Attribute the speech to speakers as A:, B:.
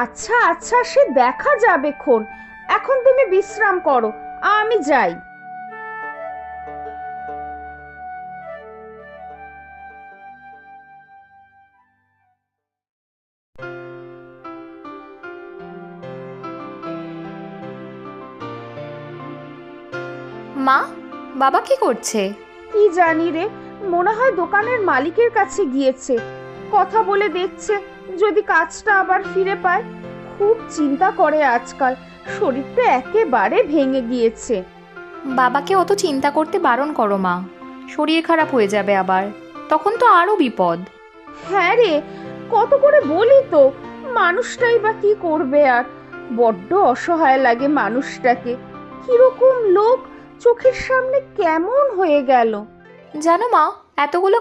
A: আচ্ছা আচ্ছা, সে দেখা যাবে খন। এখন তুমি বিশ্রাম করো, আমি যাই।
B: মা, বাবা কি করছে?
A: কি জানি রে, মনে হয় দোকানের মালিকের কাছে গিয়েছে। কথা বলে দেখছে যদি কাজটা আবার ফিরে পায়। খুব চিন্তা করে আজকাল, শরীরটা একেবারে ভেঙে গিয়েছে।
B: বাবাকে অত চিন্তা করতে বারণ করো মা, শরীর খারাপ হয়ে যাবে আবার, তখন তো আরো বিপদ।
A: হ্যাঁ রে, কত করে বলি তো, মানুষটাই বা কি করবে আর। বড্ড অসহায় লাগে মানুষটাকে। কিরকম লোক চোখের সামনে কেমন হয়ে গেল।
B: জানো মা, এতগুলো